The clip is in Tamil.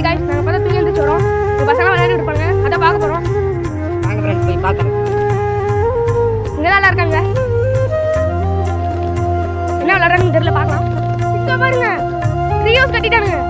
ஹாய் गाइस நாங்க பார்த்தா தூங்கி வந்து வரோம். இந்த பசங்க விளையாடிட்டு இருப்பாங்க. அத பார்க்க போறோம். வாங்க फ्रेंड्स போய் பார்க்கலாம். இங்க நல்லா இருக்காங்க. என்ன விளையாடுறாங்கன்னு தெரியல பார்க்கலாம். இங்க பாருங்க. ரியோஸ் கட்டிட்டானுங்க.